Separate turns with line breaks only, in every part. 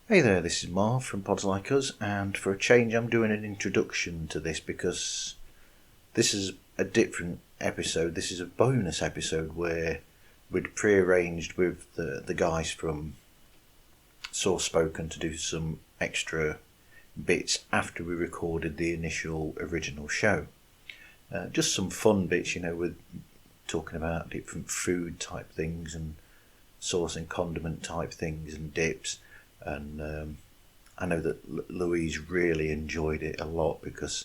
Hey there, this is Marv from Pods Like Us, and for a change I'm doing an introduction to this because this is a different episode. This is a bonus episode where we'd pre-arranged with the guys from Source Spoken to do some extra bits after we recorded the initial original show. Just some fun bits, with talking about different food type things and sauce and condiment type things and dips. And I know that Louise really enjoyed it a lot because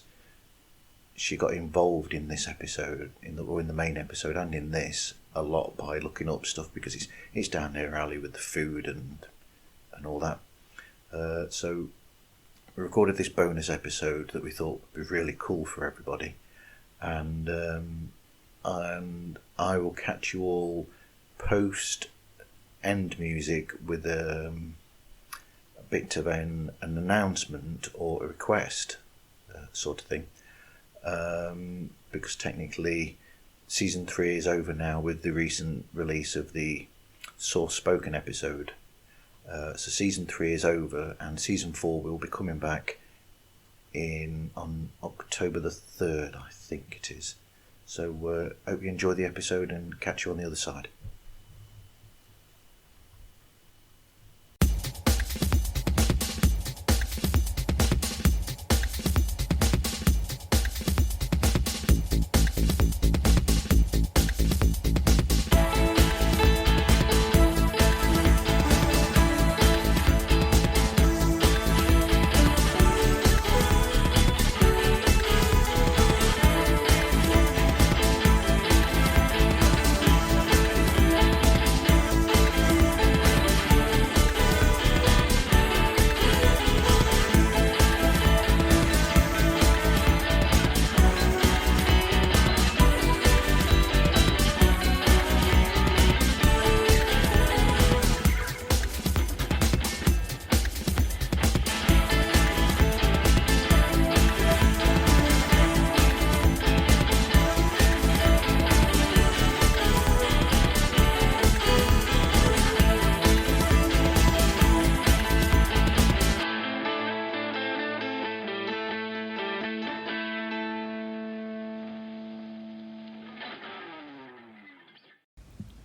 she got involved in this episode, in the main episode and in this, a lot by looking up stuff because it's down their alley with the food and all that. So we recorded this bonus episode that we thought would be really cool for everybody, and I will catch you all post end music with bit of an announcement or a request sort of thing, because technically season 3 is over now with the recent release of the Source Spoken episode. So season 3 is over and season 4 will be coming back on October the 3rd, I think it is. So hope you enjoy the episode and catch you on the other side.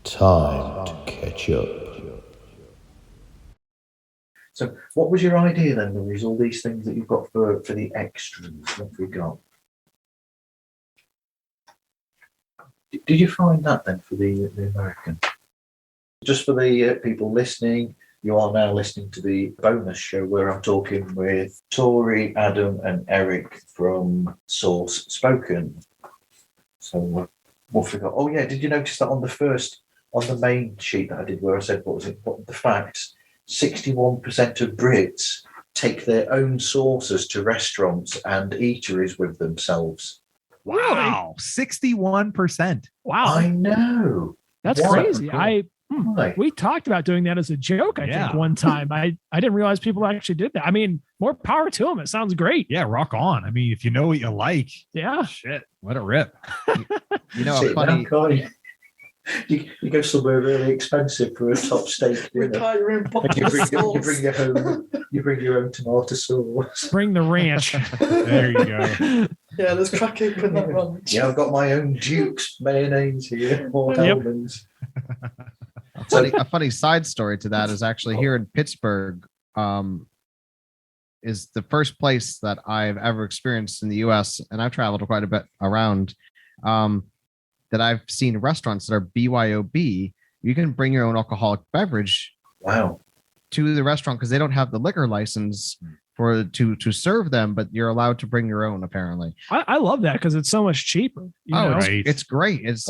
Time to catch up. So, what was your idea then, Louise? All these things that you've got for the extras. What have we got? Did you find that then for the American? Just for the people listening, you are now listening to the bonus show where I'm talking with Tory, Adam, and Eric from Source Spoken. So, what have we got? Oh yeah, did you notice that on the main sheet that I did where I said, what the facts, 61% of Brits take their own sauces to restaurants and eateries with themselves.
Wow, 61%.
Wow,
I know.
that's crazy.
Why?
We talked about doing that as a joke, I think, one time. I didn't realize people actually did that. I mean, more power to them. It sounds great.
Yeah, rock on. I mean, if you know what you like,
Yeah.
shit, let it rip.
You know, funny. You go somewhere really expensive for a top steak dinner. And you bring your own tomato sauce.
Bring the ranch.
There you go.
Yeah, let's crack open that ranch.
Yeah, I've got my own Duke's mayonnaise here, or
Yep.
Hellman's.
A funny side story to that is actually here in Pittsburgh, is the first place that I've ever experienced in the US, and I've traveled quite a bit around, that I've seen restaurants that are BYOB. You can bring your own alcoholic beverage
Wow.
to the restaurant because they don't have the liquor license to serve them, but you're allowed to bring your own apparently.
I love that because it's so much cheaper. You know?
Right.
It's great. It's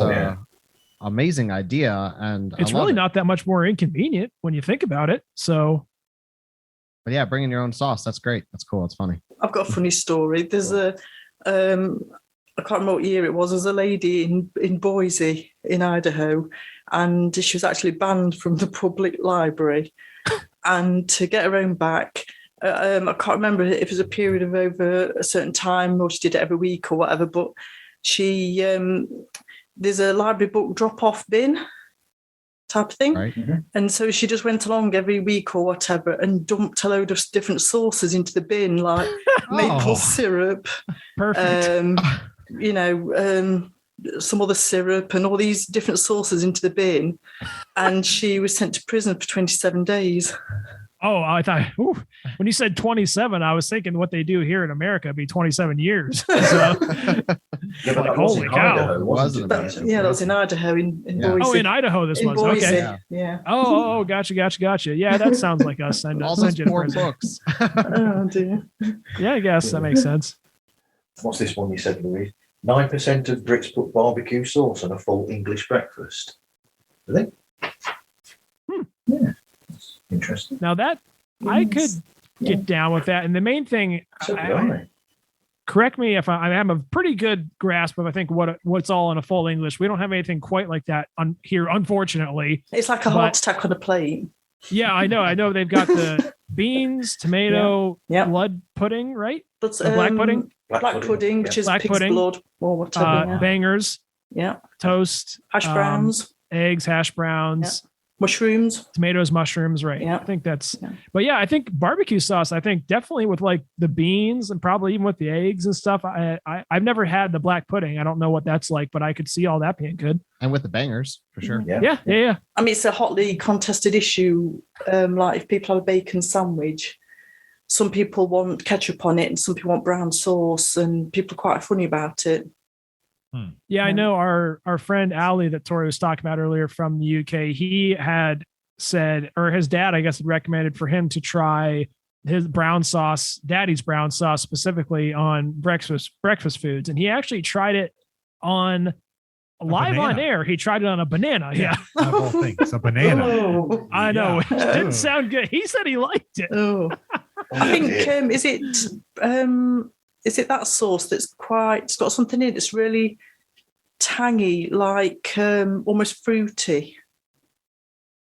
amazing idea, and
It's really not that much more inconvenient when you think about it. So,
but yeah, bringing your own sauce, that's great. That's cool. That's funny.
I've got a funny story. There's I can't remember what year it was. There's a lady in Boise in Idaho, and she was actually banned from the public library. And to get her own back, I can't remember if it was a period of over a certain time or she did it every week or whatever, but she there's a library book drop-off bin type of thing.
Right.
And so she just went along every week or whatever and dumped a load of different sauces into the bin, like maple syrup,
Perfect.
some other syrup and all these different sauces into the bin. And she was sent to prison for 27 days.
Oh, I thought, when you said 27, I was thinking what they do here in America would be 27 years. So, like, holy cow.
It wasn't
That was in Idaho, in Boise.
Oh, in Idaho, this
In
was.
Boise.
Okay.
Yeah.
Oh, gotcha. Yeah, that sounds like us.
all those poor books.
Oh, dear.
Yeah, I guess that makes sense.
What's this one you said, Louise? 9% of Brits put barbecue sauce on a full English breakfast. Do they? Yeah. That's interesting.
Now that I could get down with that. And the main thing,
So do I.
correct me if I have a pretty good grasp of, I think, what's all in a full English. We don't have anything quite like that here, unfortunately.
It's like a heart attack on a plate.
Yeah, I know. They've got the beans, tomato, blood pudding, right?
That's
black pudding.
Black pudding, which is
Black
pig's
pudding.
blood or whatever.
Bangers, toast,
Hash browns,
eggs, hash browns,
mushrooms,
tomatoes, mushrooms, right?
Yeah.
I think that's, but yeah, I think barbecue sauce, I think definitely with like the beans and probably even with the eggs and stuff. I've never had the black pudding. I don't know what that's like, but I could see all that being good.
And with the bangers, for sure.
Yeah.
I mean, it's a hotly contested issue. Like if people have a bacon sandwich, some people want ketchup on it and some people want brown sauce, and people are quite funny about it.
Yeah, I know our friend Ali that Tory was talking about earlier from the UK, he had said, or his dad, I guess, had recommended for him to try his brown sauce, daddy's brown sauce, specifically on breakfast foods. And he actually tried it on live on air. He tried it on a banana. Yeah.
The whole thing. It's a banana.
Oh,
I know. It didn't sound good. He said he liked it.
oh. I think, is it that sauce that's it's got something in it that's really tangy, like almost fruity?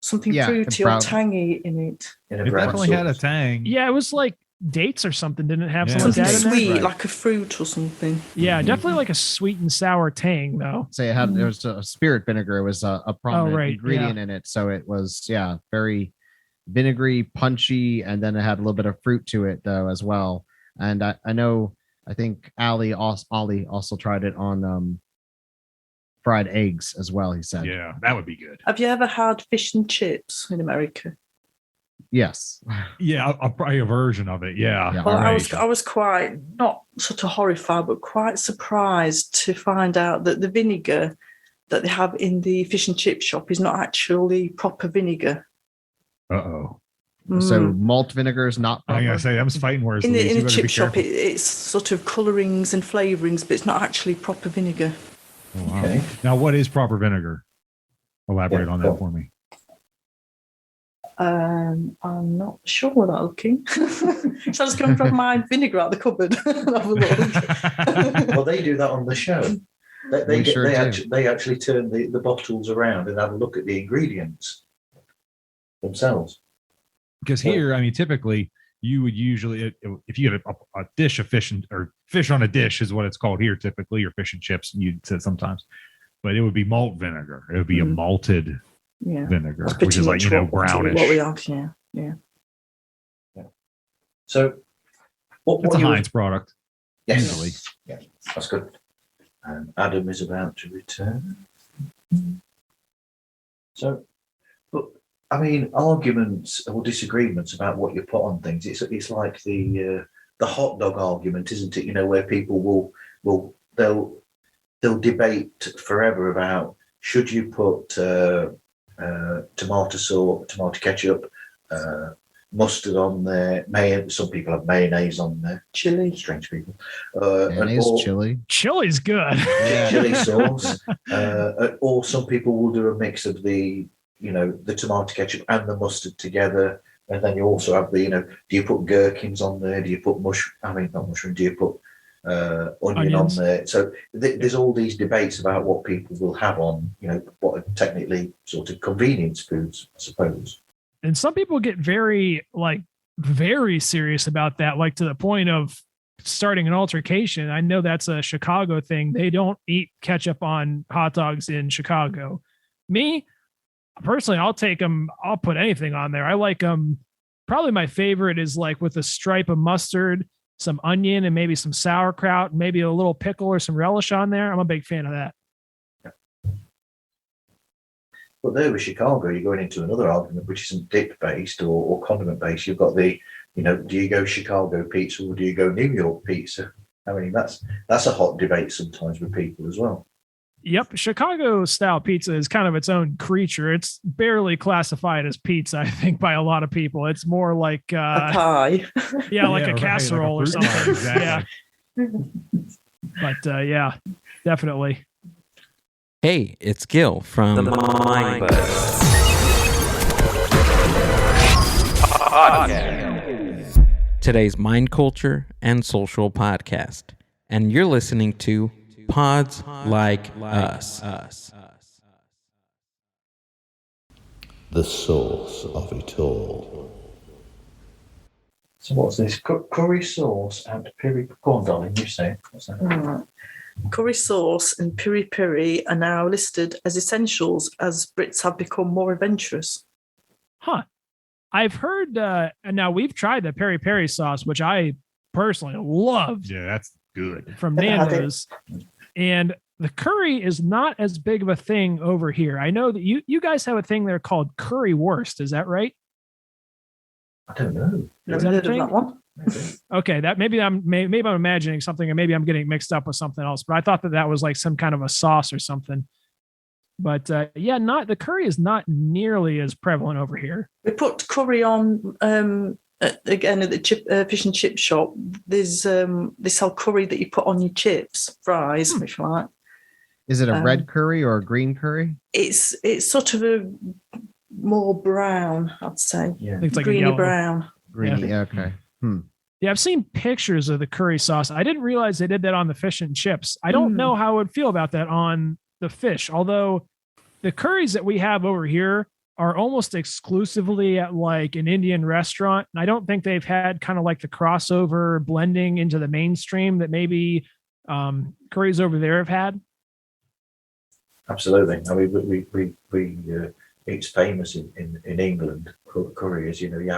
Something fruity or tangy in it.
It definitely had a tang.
Yeah, it was like dates or something. Didn't it have
Something
that in
sweet,
there?
like a fruit or something.
Yeah, definitely like a sweet and sour tang, though.
Say there was a spirit vinegar. It was a prominent ingredient in it. So it was, very vinegary, punchy, and then it had a little bit of fruit to it, though, as well. And I think Ali also tried it on fried eggs as well, he said.
Yeah, that would be good.
Have you ever had fish and chips in America?
Yes.
Yeah, probably a version of it. Yeah.
Well, I was quite, not sort of horrified, but quite surprised to find out that the vinegar that they have in the fish and chip shop is not actually proper vinegar.
Uh-oh.
So malt vinegar is not proper?
I'm going to say, I'm fighting words.
In the chip shop, it's sort of colourings and flavourings, but it's not actually proper vinegar.
Oh, wow. Okay. Now, what is proper vinegar? Elaborate on that for me.
I'm not sure without looking. So I just going from my vinegar out the cupboard and have a look.
Well, they do that on the show. They actually turn the bottles around and have a look at the ingredients themselves.
Because here, I mean, typically you would usually, if you get a dish of fish or fish on a dish is what it's called here, typically, or fish and chips, you'd say sometimes, but it would be malt vinegar. It would be a malted vinegar, which is like, brownish.
What we have, yeah.
So,
it's a Heinz product.
Yes.
Usually.
Yeah, that's good. And Adam is about to return. So, but I mean, arguments or disagreements about what you put on things. It's like the hot dog argument, isn't it? Where people they'll debate forever about should you put tomato sauce, tomato ketchup, mustard on there. Some people have mayonnaise on there.
Chili.
Strange people.
Chili.
Chili's good.
Chili sauce. Or some people will do a mix of the tomato ketchup and the mustard together. And then you also have do you put gherkins on there? Do you put do you put onion on there? So there's all these debates about what people will have on, what are technically sort of convenience foods, I suppose.
And some people get very serious about that, like to the point of starting an altercation. I know that's a Chicago thing. They don't eat ketchup on hot dogs in Chicago. Me, personally, I'll take them. I'll put anything on there. I like them. Probably my favorite is like with a stripe of mustard, some onion, and maybe some sauerkraut, maybe a little pickle or some relish on there. I'm a big fan of that.
But there with Chicago, you're going into another argument, which isn't dip based or condiment based. You've got the, do you go Chicago pizza or do you go New York pizza? I mean, that's a hot debate sometimes with people as well.
Yep. Chicago style pizza is kind of its own creature. It's barely classified as pizza, I think, by a lot of people. It's more like
a pie.
Yeah, like a
right,
casserole
like
or something.
pie, exactly.
Yeah. But yeah, definitely.
Hey, it's Gil from the Mind Buzz Podcast. Today's mind culture and social podcast. And you're listening to Pods Like Us.
The source of it all. So what's this? Curry sauce and piri. Go on, darling, you say. What's that?
Right. Curry sauce and piri piri are now listed as essentials as Brits have become more adventurous.
Huh. I've heard, and now we've tried the peri peri sauce, which I personally loved.
Yeah, that's good.
From
Never had
Nando's. And the curry is not as big of a thing over here. I know that you guys have a thing there called currywurst. Is that right?
I don't know.
Never
that a
heard of
thing?
that one.
Okay, that maybe I'm imagining something, and maybe I'm getting mixed up with something else. But I thought that was like some kind of a sauce or something. But yeah, the curry is not nearly as prevalent over here.
We put curry on again at the fish and chip shop. There's they sell curry that you put on your chips, fries, if you like.
Is it a red curry or a green curry?
It's sort of a more brown, I'd say.
Yeah.
I think it's like a
Greeny
yellow.
brown.
Greeny, yeah, okay.
Yeah, I've seen pictures of the curry sauce. I didn't realize they did that on the fish and chips. I don't know how I would feel about that on the fish, although the curries that we have over here are almost exclusively at like an Indian restaurant. And I don't think they've had kind of like the crossover blending into the mainstream that maybe curries over there have had.
Absolutely. I mean, we it's famous in England. Curry is, you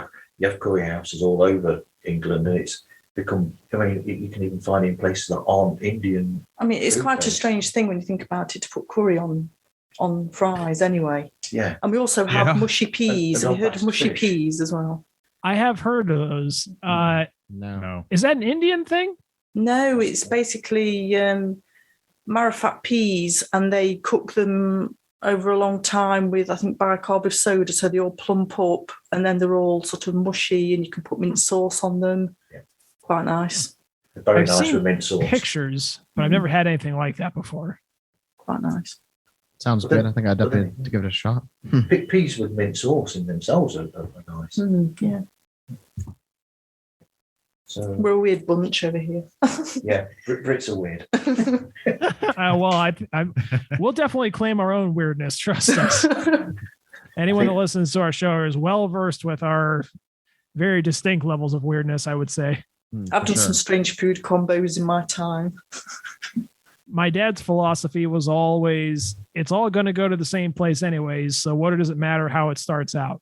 have curry houses all over England, and it's become. I mean, you can even find it in places that aren't Indian.
I mean, it's
food
quite a
based.
strange thing when you think about it to put curry on fries anyway.
Yeah.
And we also have
Yeah.
mushy peas.
And
Have you heard of
non-passed
mushy
fish.
peas as well?
I have heard of those.
No.
No.
Is that an Indian thing?
No, it's basically marifat peas, and they cook them over a long time with, I think, bicarb of soda, so they all plump up, and then they're all sort of mushy, and you can put mint sauce on them.
Yeah.
Quite nice.
Very
I've
nice
seen
with mint sauce.
Pictures, but I've never had anything like that before.
Quite nice.
Sounds good. I think I'd definitely have to give it a shot.
Peas with mint sauce in themselves are nice.
Yeah.
So
We're a weird bunch over here.
yeah, Brits are weird.
Well, we'll definitely claim our own weirdness. Trust us. Anyone that listens to our show is well versed with our very distinct levels of weirdness, I would say.
I've done some strange food combos in my time.
My dad's philosophy was always, it's all going to go to the same place anyways. So what does it matter how it starts out?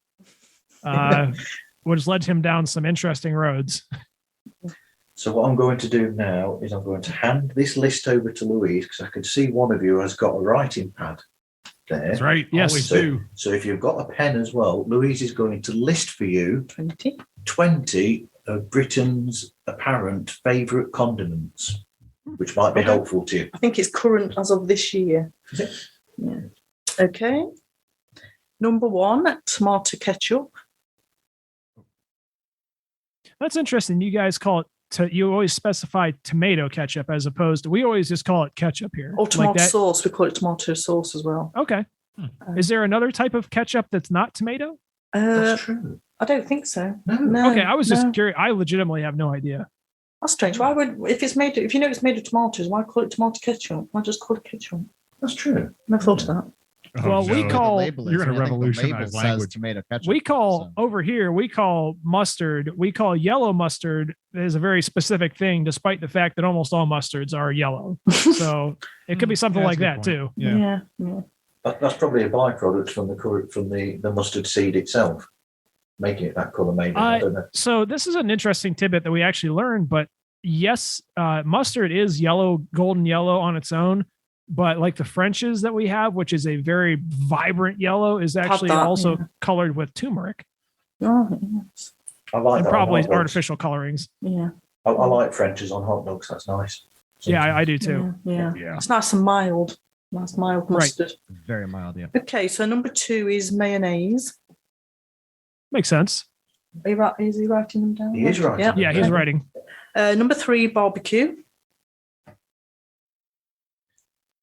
Which led him down some interesting roads.
So what I'm going to do now is I'm going to hand this list over to Louise, because I can see one of you has got a writing pad there.
That's right.
Yes.
Always
So,
do.
so if you've got a pen as well, Louise is going to list for you 20 of Britain's apparent favourite condiments, which might be
Okay.
helpful to you.
I think it's current as of this year.
Is it?
Yeah. Okay. Number 1, tomato ketchup.
That's interesting. You guys call it, you always specify tomato ketchup as opposed to, we always just call it ketchup here.
Or tomato
Like that.
sauce. We call it tomato sauce as well.
Okay. Is there another type of ketchup that's not tomato?
That's true.
I don't think so.
No.
No.
Okay, I was just
no.
curious. I legitimately have no idea.
That's strange. Why would, if it's made of tomatoes, why call it tomato ketchup? Why just call it ketchup?
That's true.
Never thought of that.
Well, we
The
call-
label is,
you're gonna
and I think the
revolutionize
label says
language.
tomato ketchup.
We call
so-
over here, we call mustard, we call yellow mustard is a very specific thing, despite the fact that almost all mustards are yellow. So it could be something
Yeah,
like
that's
that
a good
too.
Yeah.
Yeah.
That's probably a byproduct from the mustard seed itself, making it that colour. Maybe I don't know.
So this is an interesting tidbit that we actually learned. But yes, mustard is yellow, golden yellow on its own. But like the French's that we have, which is a very vibrant yellow, is actually also colored with turmeric.
Oh, yes.
I like
and
that
probably
on hot dogs.
artificial colorings.
Yeah.
I like French's on hot dogs. That's nice.
Yeah, I do too.
Yeah.
Yeah.
It's nice and mild. Nice mild mustard.
Very mild, yeah.
Okay, so number 2 is mayonnaise.
Makes sense.
Is he writing them down?
He is writing them
Yeah, he's writing.
Number 3, barbecue.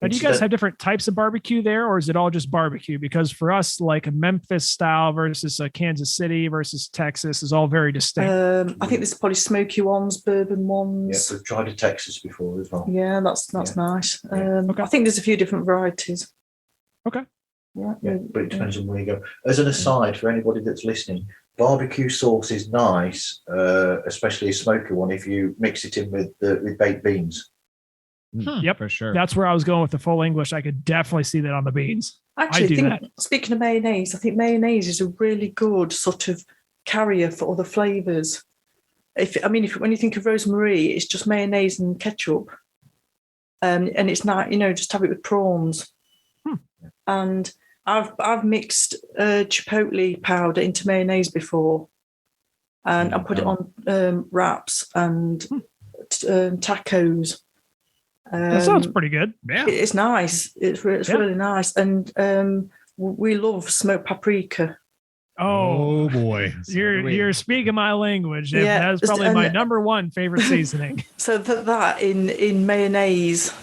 Now, do you guys have different types of barbecue there, or is it all just barbecue? Because for us, like a Memphis style versus a Kansas City versus Texas is all very distinct.
I think there's probably smoky ones, bourbon ones.
Yeah, we've tried a Texas before as well.
Yeah, that's nice.
Okay.
I think there's a few different varieties.
Okay.
Yeah, but it depends on where you go. As an aside, for anybody that's listening, barbecue sauce is nice, especially a smoky one, if you mix it in with baked beans.
Yep,
for sure.
That's where I was going with the full English. I could definitely see that on the beans.
Actually,
I do
speaking of mayonnaise, I think mayonnaise is a really good sort of carrier for other flavors. When you think of rosemary, it's just mayonnaise and ketchup, and it's not, just have it with prawns. And I've mixed chipotle powder into mayonnaise before, and I put it on wraps and tacos.
That sounds pretty good. Yeah,
it's nice. It's really nice, and we love smoked paprika.
Oh
boy,
you're speaking my language.
Yeah,
That's probably my number one favorite seasoning.
So that in mayonnaise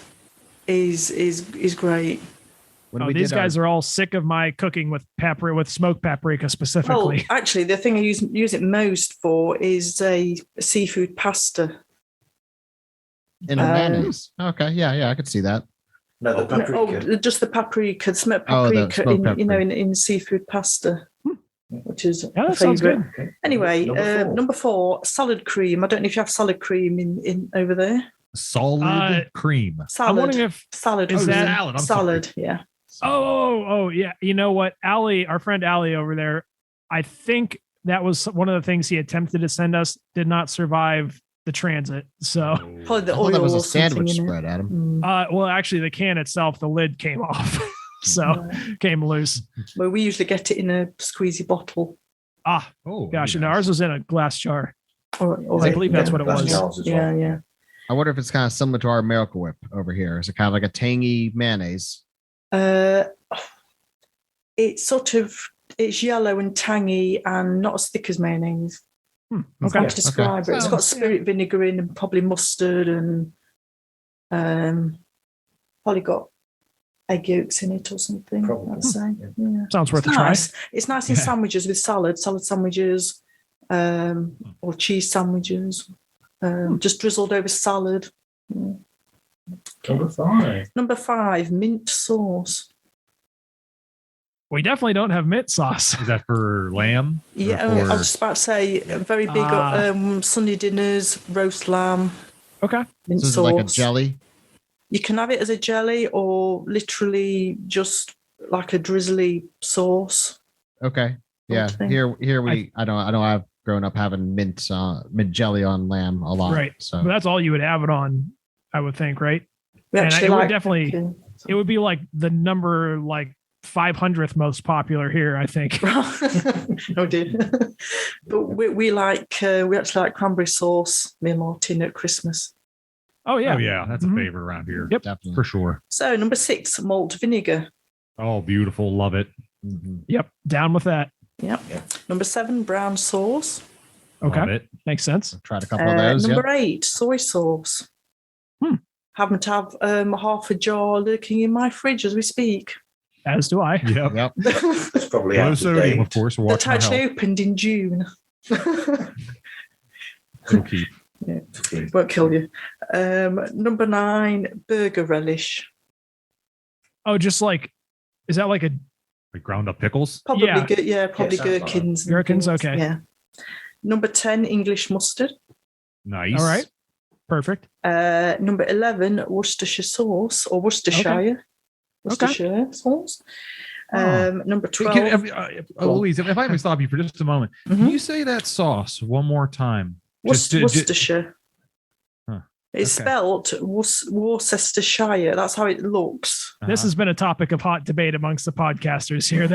is great.
These guys are all sick of my cooking with smoked paprika specifically.
Oh, actually, the thing I use it most for is a seafood pasta.
In a mayonnaise. Okay, yeah, I could see that.
No, the paprika.
Just the paprika, the smoked
the
paprika
smoked paprika.
in seafood pasta, which is
that sounds good.
Okay.
Anyway, number 4, salad cream. I don't know if you have salad cream in over there.
Solid cream.
Salad.
I'm wondering if
salad
is that
salad. I'm
salad.
sorry.
Yeah.
Oh, yeah. You know what, Allie, our friend Allie over there, I think that was one of the things he attempted to send us. Did not survive the transit. So
Probably the
I
oil
thought that was
or
a sandwich
something in it.
spread, Adam.
well, actually, the can itself, the lid came off, so came loose.
Well, we usually get it in a squeezy bottle.
Oh
Gosh, and
nice.
ours was in a glass jar.
Or
I believe that's what it
Glass
was.
jars as well.
Yeah.
I wonder if it's kind of similar to our Miracle Whip over here. Is it kind of like a tangy mayonnaise?
It's it's yellow and tangy and not as thick as mayonnaise. It's hard to describe it. It's got spirit vinegar in and probably mustard and probably got egg yolks in it or something.
Probably.
I'd say. Yeah.
Sounds worth a
It's
try.
nice. It's nice in sandwiches with salad sandwiches, or cheese sandwiches, just drizzled over salad. Yeah. Number 5, mint sauce.
We definitely don't have mint sauce.
Is that for lamb?
Yeah,
Or
I was just about to say very big Sunday dinners, roast lamb,
Okay.
mint
So is it
sauce.
like a jelly?
You can have it as a jelly or literally just like a drizzly sauce.
Okay. Yeah.
Something.
Here I know I've grown up having mint jelly on lamb a lot.
Right.
So
But that's all you would have it on, I would think, right?
We
And
actually
it would
like
definitely- It would be like the number 500th most popular here, I think.
Oh dear. But we actually like cranberry sauce, me and Martin, at Christmas.
Oh yeah.
Oh yeah, that's
Mhm.
a favorite around here.
Yep.
definitely.
For sure.
So number 6, malt vinegar.
Oh, beautiful. Love it.
Mhm.
Yep. Down with that.
Yep. Number 7, brown sauce.
Okay.
Love it.
Makes sense.
I've tried a couple of those.
Number 8, soy sauce. Happen to have half a jar lurking in my fridge as we speak.
As do I.
Yep.
Yep.
It's probably
Low
out of
sodium, of
date.
course. We're
That
watching our
actually
health.
opened in June.
It'll keep.
Won't kill you. Number 9, burger relish.
Oh, just is that like a
Like ground up pickles.
Probably,
Yeah.
probably
sounds like that.
gherkins. and
Gherkins,
things.
okay.
Yeah. Number 10, English mustard.
Nice.
all right? Perfect.
Number 11, Worcestershire sauce or Worcestershire. Worcestershire sauce. Number 12.
Louise, if I may stop you for just a moment, can you say that sauce one more time?
Worcestershire.
Huh.
It's spelled Worcestershire. That's how it looks.
This has been a topic of hot debate amongst the podcasters here.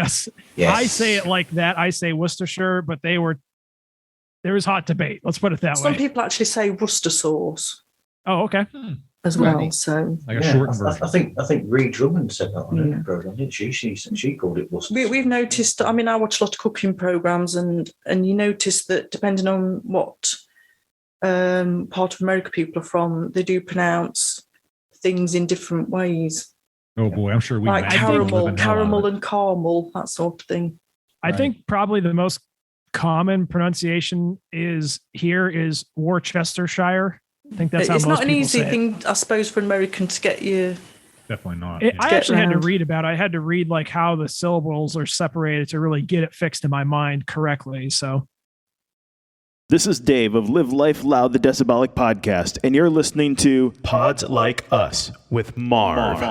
I say it like that. I say Worcestershire, but there was hot debate. Let's put it that way.
Some people actually say Worcester sauce.
Oh, okay.
As well, so
like a short version.
I think Ree Drummond said that on her program, didn't she? She called it Worcester.
We've noticed. I mean, I watch a lot of cooking programs, and you notice that depending on what part of America people are from, they do pronounce things in different ways.
Oh boy, I'm sure we
like caramel and caramel, that sort of thing.
I think probably the most common pronunciation is Worcestershire. I think that's how
it's
most
not an
people
easy
say
thing, I suppose, for an American to get you.
Definitely not.
I actually had to read about it. I had to read like how the syllables are separated to really get it fixed in my mind correctly. So
this is Dave of Live Life Loud, the Decibolic podcast, and you're listening to Pods Like Us with Marv.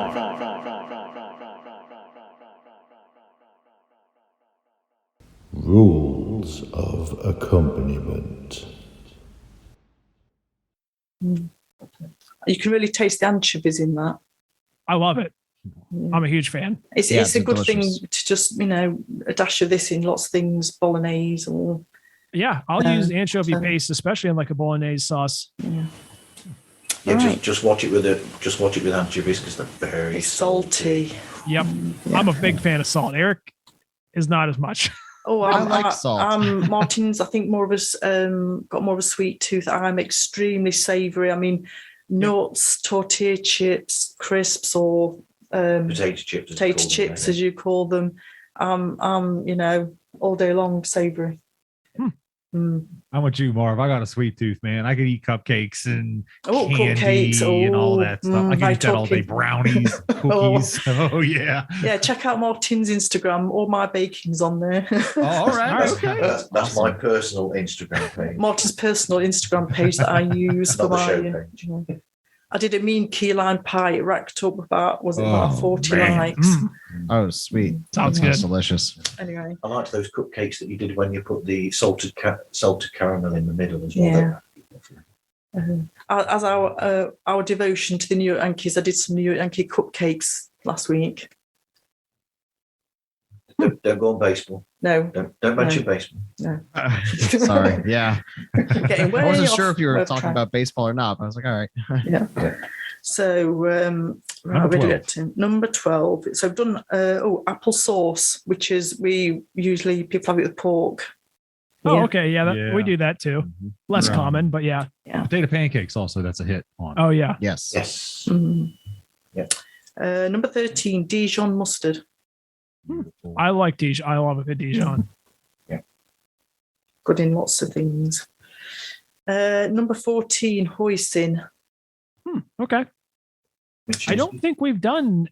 Rules of accompaniment.
You can really taste the anchovies in that.
I love it. I'm a huge fan.
It's a good thing to just, a dash of this in lots of things, bolognese or.
Yeah, I'll use anchovy paste, especially in like a bolognese sauce.
Yeah, just watch it with anchovies because they're very
salty.
Yep, I'm a big fan of salt. Eric is not as much.
Oh,
I like salt.
Martin's, I think more of us got more of a sweet tooth. I'm extremely savoury. I mean, nuts, tortilla chips, crisps, or
potato chips,
as you call them. All day long savoury.
How about you, Marv? I got a sweet tooth, man. I could eat cupcakes and
candy
cupcakes and all that stuff. I can eat that all day. Brownies, cookies. Oh yeah.
Yeah, check out Martin's Instagram. All my baking's on there.
All right. Okay.
That's my personal Instagram page.
Martin's personal Instagram page that I use for my. I did a mean key lime pie. It racked up about 40 likes.
Oh, sweet.
Sounds good.
Delicious.
Anyway.
I liked those cupcakes that you did when you put the salted caramel in the middle as well.
Yeah. As our devotion to the New York Yankees, I did some New York Yankee cupcakes last week.
Don't go on baseball.
No.
Don't mention baseball.
No.
Sorry. Yeah.
I
wasn't sure if you were talking about baseball or not, but I was like, all right.
Yeah. So, where do we get to? Number 12. So I've done apple sauce, which is people have it with pork.
Oh, okay. Yeah, we do that too. Less common, but yeah.
Potato pancakes also, that's a hit on.
Oh, yeah.
Yes.
Mm-hmm. Yeah. Number 13, Dijon mustard.
I like Dijon. I love a good Dijon.
Yeah. Good in lots of things. Number 14, hoisin.
Okay. I don't think we've done.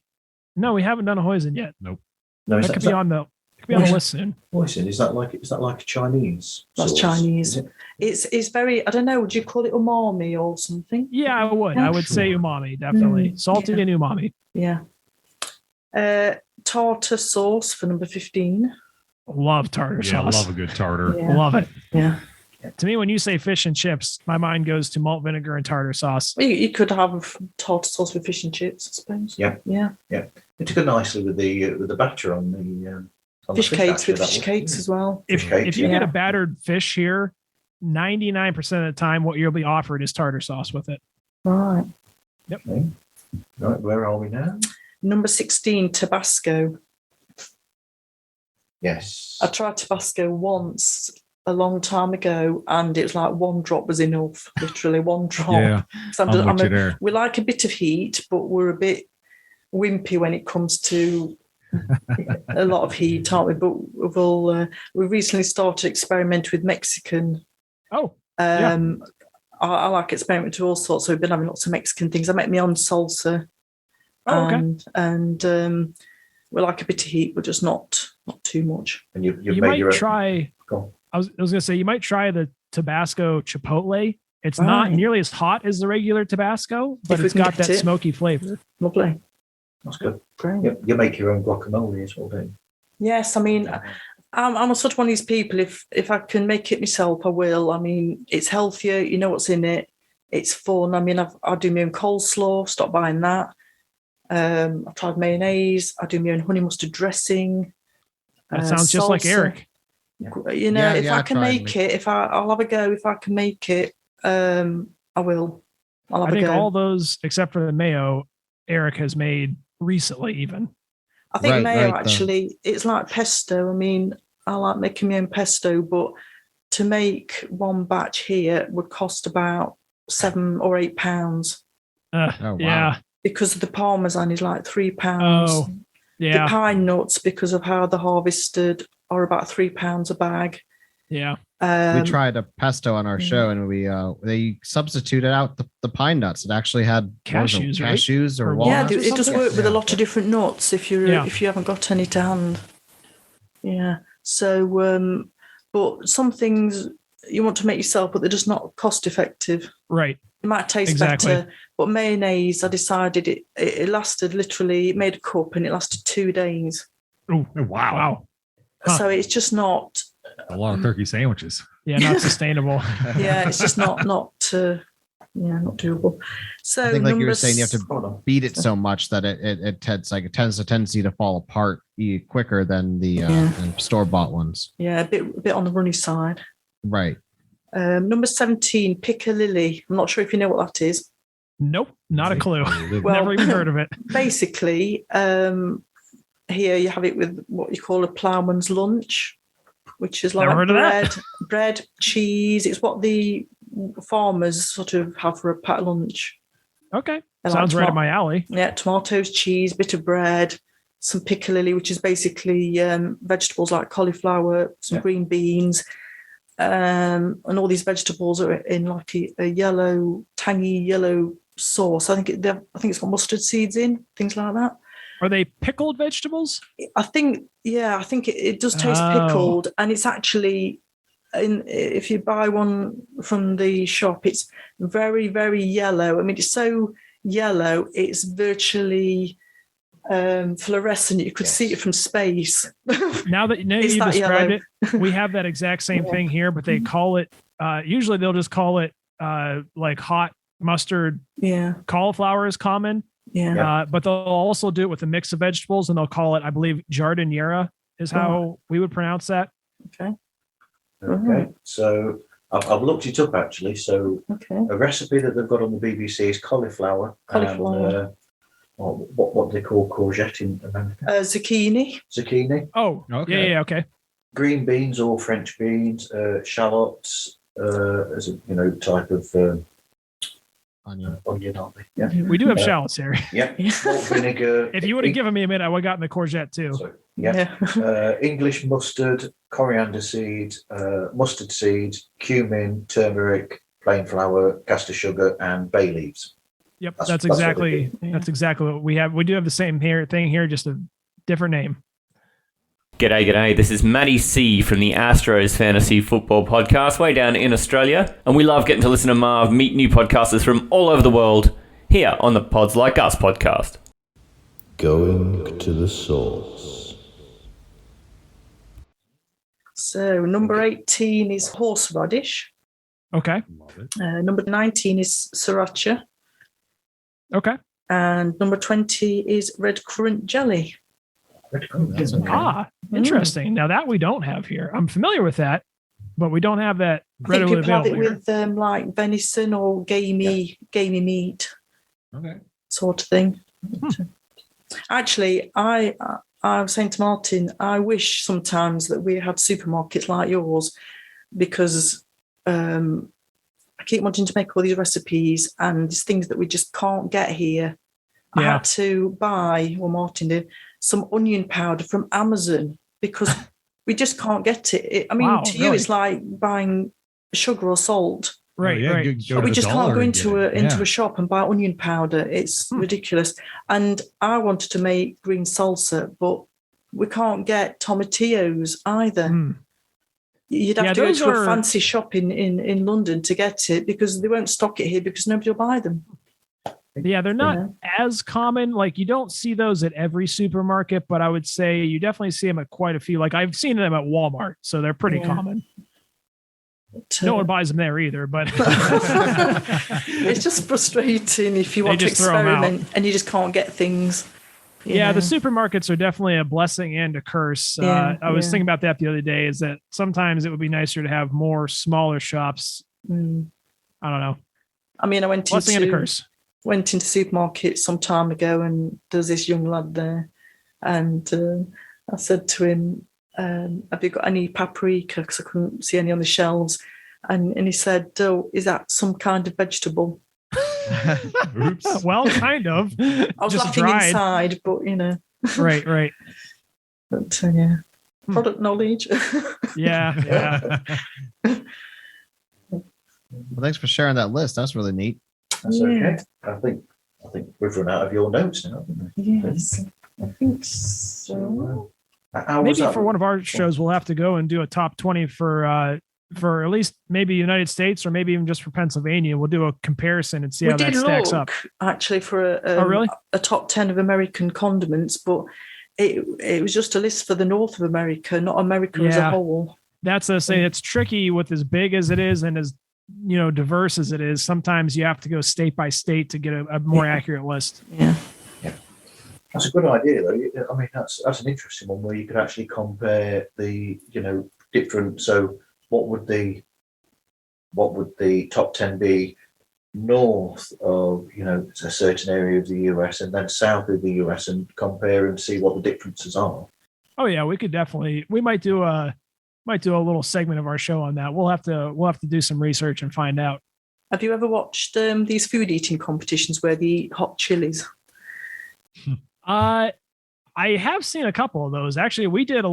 No, we haven't done a hoisin yet.
Nope.
No,
that could be on the list soon.
Hoisin, is that like a Chinese?
That's
sauce?
Chinese. It's very. I don't know. Would you call it umami or something?
Yeah, I would. I would say umami, definitely salted and umami.
Yeah. Tartar sauce for number 15.
Love tartar sauce.
I love a good tartar.
Yeah.
Love it.
Yeah.
To me, when you say fish and chips, my mind goes to malt vinegar and tartar sauce.
Well, you could have tartar sauce with fish and chips, I suppose.
Yeah. It took nicely with the batter on the
fish cakes with fish cakes as well.
If you get a battered fish here, 99% of the time, what you'll be offered is tartar sauce with it.
Right.
Yep.
Okay. Right. Where are we now?
Number 16, Tabasco.
Yes.
I tried Tabasco once a long time ago, and it was like one drop was enough. Literally one drop.
Yeah.
We like a bit of heat, but we're a bit wimpy when it comes to a lot of heat, aren't we? But we recently started experimenting with Mexican.
Oh.
I like experimenting with all sorts. So we've been having lots of Mexican things. I make my own salsa.
Oh, okay.
And we like a bit of heat, but just not too much.
And you
might try.
Go on.
I was going to say you might try the Tabasco Chipotle. It's not nearly as hot as the regular Tabasco, but it's got that smoky flavor.
Lovely.
That's good.
Great.
You make your own guacamole as well, don't you?
Yes, I mean, I'm a sort of one of these people. If I can make it myself, I will. I mean, it's healthier. You know what's in it. It's fun. I mean, I do my own coleslaw. Stop buying that. I've tried mayonnaise. I do my own honey mustard dressing.
That sounds just like Eric.
You know, if I can make it, I'll have a go. If I can make it, I will.
I think all those, except for the mayo, Eric has made recently even.
I think mayo, actually, it's like pesto. I mean, I like making my own pesto, but to make one batch here would cost about £7 or £8.
Wow.
Yeah.
Because the Parmesan is like £3.
Oh, yeah.
The pine nuts, because of how they're harvested, are about £3 a bag.
Yeah.
We tried a pesto on our show, and they substituted out the pine nuts. It actually had
cashews, right?
Cashews or walnuts.
Yeah, it does work with a lot of different nuts if you haven't got any to hand. Yeah. So, but some things you want to make yourself, but they're just not cost effective.
Right.
It might taste better. But mayonnaise, I decided it lasted literally. It made a cup and it lasted 2 days.
Oh wow! Huh.
So it's just not
a lot of turkey sandwiches.
Yeah, not sustainable.
Yeah, it's just not not doable. So
I think, like you were saying, you have to beat it so much that it tends a tendency to fall apart quicker than the store bought ones.
Yeah, a bit on the runny side.
Right.
Number 17, piccalilli. I'm not sure if you know what that is.
Nope, not a clue.
Well,
never even heard of it.
Basically, here you have it with what you call a ploughman's lunch, which is like bread, cheese. It's what the farmers sort of have for a pat lunch.
Okay, sounds right up my alley.
Yeah, tomatoes, cheese, bit of bread, some piccalilli, which is basically vegetables like cauliflower, some green beans, and all these vegetables are in like a yellow, tangy yellow sauce. I think it's got mustard seeds in, things like that.
Are they pickled vegetables?
I think it does taste pickled, and it's actually, if you buy one from the shop, it's very, very yellow. I mean, it's so yellow, it's virtually fluorescent. You could see it from space.
Now that you described it, we have that exact same thing here, but they call it, usually they'll just call it like hot mustard.
Yeah.
Cauliflower is common.
Yeah.
But they'll also do it with a mix of vegetables, and they'll call it, I believe, jardiniera is how we would pronounce that.
Okay. So I've looked it up actually. So a recipe that they've got on the BBC is cauliflower. And, what they call courgette in America? Zucchini.
Oh, okay. Yeah, okay.
Green beans or French beans, shallots, as a type of onion, aren't they? Yeah.
We do have shallots here.
Yeah. Malt vinegar.
If you would have given me a minute, I would have gotten the courgette too.
So, English mustard, coriander seed, mustard seed, cumin, turmeric, plain flour, caster sugar, and bay leaves.
Yep, that's exactly what we have. We do have the same thing here, just a different name.
G'day. This is Matty C from the Astros Fantasy Football Podcast, way down in Australia. And we love getting to listen to Marv meet new podcasters from all over the world here on the Pods Like Us podcast.
Going to the source.
So number 18 is horseradish.
Okay.
Number 19 is sriracha.
Okay.
And number 20 is red currant jelly.
Interesting. Now that we don't have here. I'm familiar with that, but we don't have that readily available.
I think people have it with like venison or gamey meat.
Okay.
Sort of thing. Actually, I was saying to Martin, I wish sometimes that we had supermarkets like yours, because I keep wanting to make all these recipes and these things that we just can't get here. I had to buy, Martin did, some onion powder from Amazon because we just can't get it. To you, it's like buying sugar or salt.
Right.
We just can't go into a shop and buy onion powder. It's ridiculous. And I wanted to make green salsa, but we can't get tomatillos either. You'd have to go to a fancy shop in London to get it, because they won't stock it here because nobody will buy them.
Yeah, they're not as common. Like, you don't see those at every supermarket, but I would say you definitely see them at quite a few. Like, I've seen them at Walmart, so they're pretty common. No one buys them there either, but
it's just frustrating if you want to experiment and you just can't get things.
Yeah, the supermarkets are definitely a blessing and a curse. I was thinking about that the other day, is that sometimes it would be nicer to have more smaller shops. I don't know.
I mean, I went
blessing and a curse.
Went into supermarket some time ago, and there's this young lad there, and I said to him, have you got any paprika? Because I couldn't see any on the shelves. And he said, oh, is that some kind of vegetable?
Oops. Well, kind of.
I was
just
laughing
dried.
Inside, but
Right.
But product knowledge.
Yeah.
Well, thanks for sharing that list. That's really neat.
That's okay. I think we've run out of your notes now, haven't we?
Yes, I think so.
Maybe for one of our shows, we'll have to go and do a top 20 for at least maybe United States, or maybe even just for Pennsylvania. We'll do a comparison and see how that stacks up.
Actually, for a top 10 of American condiments, but it was just a list for the North of America, not America as a whole.
That's the thing. It's tricky with as big as it is and as diverse as it is. Sometimes you have to go state by state to get a more accurate list.
Yeah.
That's a good idea, though. I mean, that's an interesting one where you could actually compare the different. So, what would the top 10 be north of a certain area of the US, and then south of the US, and compare and see what the differences are?
Oh yeah, we could definitely. We might do a little segment of our show on that. We'll have to do some research and find out.
Have you ever watched these food eating competitions where they eat hot chilies?
I have seen a couple of those. Actually, we did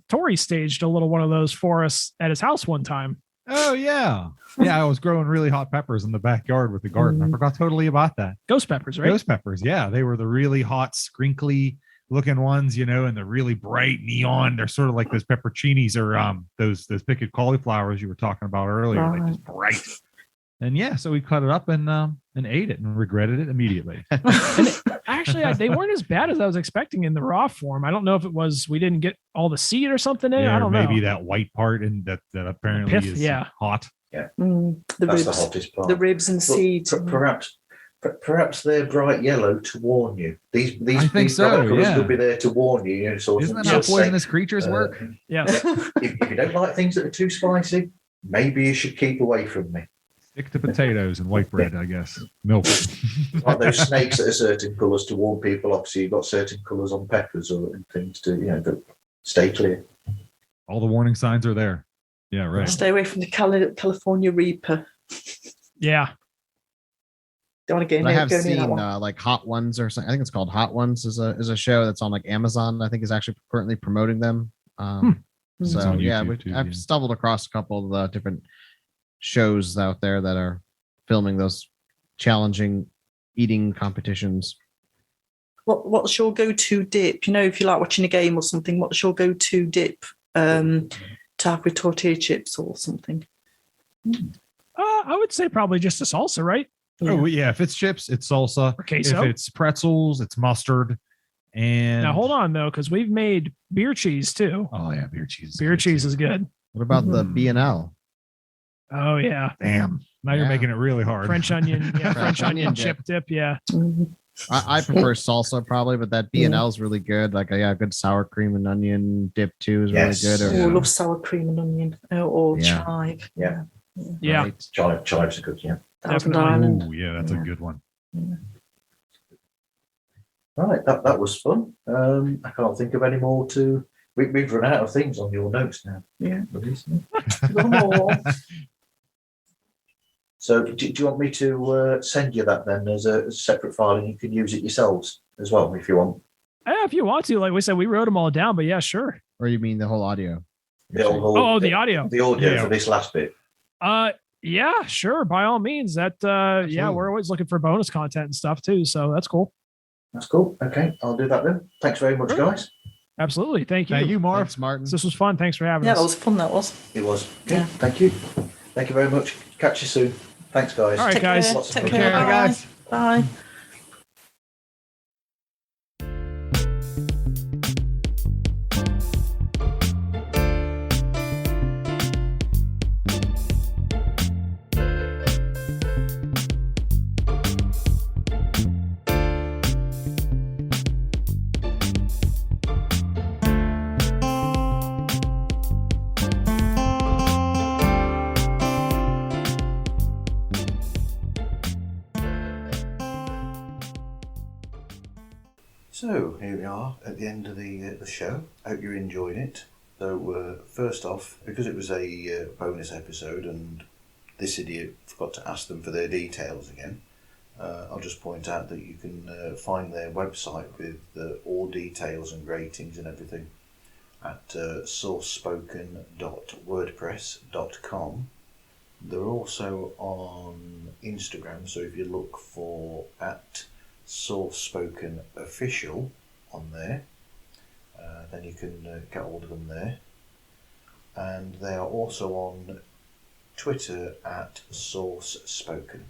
Tory staged a little one of those for us at his house one time.
Oh, yeah. Yeah, I was growing really hot peppers in the backyard with the garden. I forgot totally about that.
Ghost peppers, right?
Ghost peppers, yeah. They were the really hot, scrinkly looking ones, and the really bright neon. They're sort of like those pepperoncinis, or those pickled cauliflowers you were talking about earlier, like just bright. And yeah, so we cut it up and ate it and regretted it immediately.
Actually, they weren't as bad as I was expecting in the raw form. I don't know if it was we didn't get all the seed or something in it. I don't know.
Maybe that white part and that apparently
pith,
is hot.
Yeah,
that's
ribs,
the
hottest part.
The ribs and seeds.
Perhaps they're bright yellow to warn you. These
colours
will be there to warn you.
Isn't that how poisonous creatures work?
Yeah.
If you don't like things that are too spicy, maybe you should keep away from me.
Stick to potatoes and white bread, I guess. Milk.
Like those snakes that are certain colours to warn people off. So you've got certain colours on peppers or things to stay clear.
All the warning signs are there. Yeah, right.
Stay away from the California Reaper.
Yeah.
Don't want to get in
I
there.
have seen like Hot Ones or something. I think it's called Hot Ones is a show that's on like Amazon. I think is actually currently promoting them. So yeah, I've stumbled across a couple of the different shows out there that are filming those challenging eating competitions.
What's your go-to dip? If you like watching a game or something, what's your go-to dip to have with tortilla chips or something?
I would say probably just a salsa, right?
Yeah. Oh yeah, if it's chips, it's salsa.
Or queso.
If it's pretzels, it's mustard. And
now hold on though, because we've made beer cheese too.
Oh yeah, beer cheese.
Beer cheese is good.
What about the B&L?
Oh yeah.
Damn. Now you're making it really hard.
French onion, French onion chip dip, yeah.
I prefer salsa probably, but that B&L is really good. Like good sour cream and onion dip too is really good.
I love sour cream and onion or chive.
Yeah.
Yeah.
Right. Chives are good, yeah.
Definitely.
Oh yeah, that's a good one.
Yeah.
Right, that was fun. I can't think of any more to. We've run out of things on your notes now.
Yeah.
One more. So, do you want me to send you that then as a separate file, and you can use it yourselves as well if you want?
Yeah, if you want to. Like we said, we wrote them all down, but yeah, sure.
Or you mean the whole audio?
The audio.
The audio for this last bit.
Yeah, sure. By all means. That we're always looking for bonus content and stuff too. So that's cool.
That's cool. Okay, I'll do that then. Thanks very much, guys.
Absolutely. Thank you.
Thank you, Marv.
Thanks, Martin.
This was fun. Thanks for having us.
Yeah, that was fun. That was.
It was. Okay.
Yeah.
Thank you. Thank you very much. Catch you soon. Thanks, guys.
All right, guys.
Take care, guys. Bye.
So here we are at the end of the show. Hope you enjoyed it. So first off, because it was a bonus episode and this idiot forgot to ask them for their details again, I'll just point out that you can find their website with all details and ratings and everything at sourcespoken.wordpress.com. They're also on Instagram, so if you look for at sourcespokenofficial on there, then you can get hold of them there. And they are also on Twitter at sourcespoken.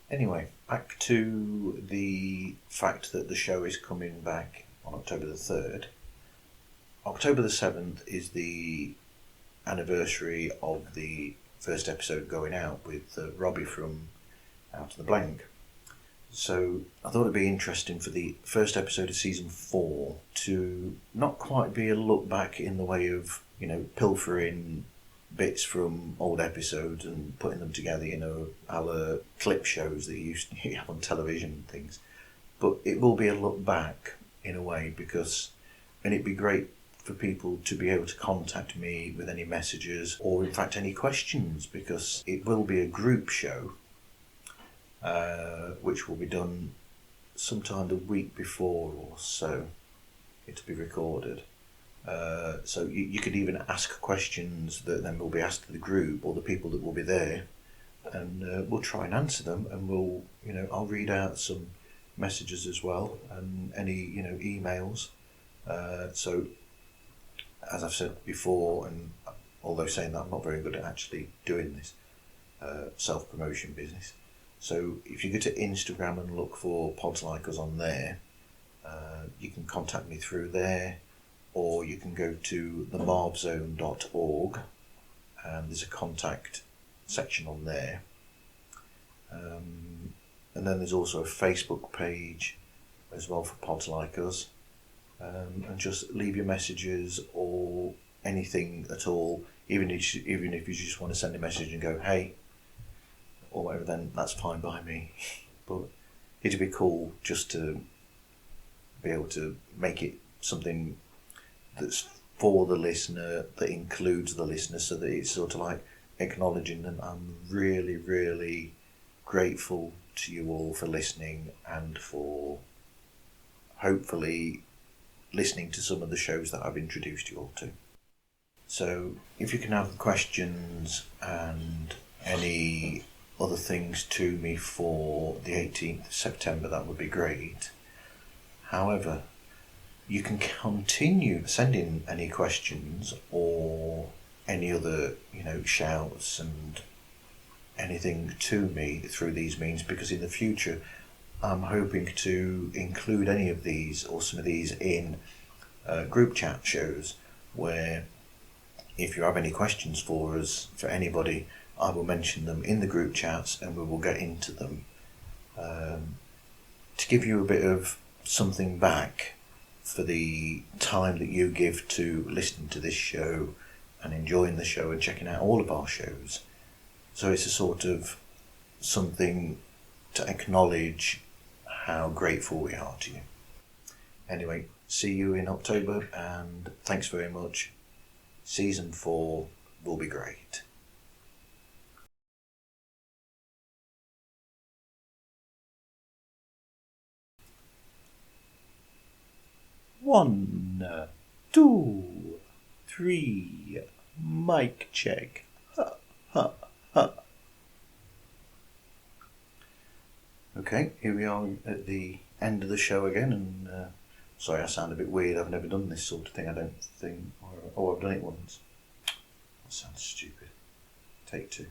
Anyway, back to the fact that the show is coming back on October the 3rd. October the 7th is the anniversary of the first episode going out with Robbie from Out of the Blank. So I thought it'd be interesting for the first episode of season 4 to not quite be a look back in the way of, pilfering bits from old episodes and putting them together, a la clip shows that you used to have on television and things. But it will be a look back in a way and it'd be great for people to be able to contact me with any messages or in fact any questions, because it will be a group show which will be done sometime the week before or so. It'll be recorded. So you could even ask questions that then will be asked to the group or the people that will be there, and we'll try and answer them, and I'll read out some messages as well and any emails. So as I've said before, and although saying that I'm not very good at actually doing this self-promotion business, so if you go to Instagram and look for Pods Like Us on there, you can contact me through there, or you can go to themarvzone.org and there's a contact section on there. And then there's also a Facebook page as well for Pods Like Us. And just leave your messages or anything at all, even if you just want to send a message and go, hey, or whatever, then that's fine by me. But it'd be cool just to be able to make it something that's for the listener, that includes the listener, so that it's sort of like acknowledging that I'm really, really grateful to you all for listening and for hopefully listening to some of the shows that I've introduced you all to. So if you can have questions and any other things to me for the 18th of September, that would be great. However, you can continue sending any questions or any other, shouts and anything to me through these means, because in the future I'm hoping to include any of these or some of these in group chat shows, where if you have any questions for us, for anybody, I will mention them in the group chats and we will get into them to give you a bit of something back for the time that you give to listening to this show and enjoying the show and checking out all of our shows. So it's a sort of something to acknowledge how grateful we are to you. Anyway, see you in October, and thanks very much. Season 4 will be great. One, 2, 3, mic check. Ha, ha, ha. Okay, here we are at the end of the show again, and sorry I sound a bit weird. I've never done this sort of thing, I don't think. Or I've done it once. That sounds stupid. Take 2.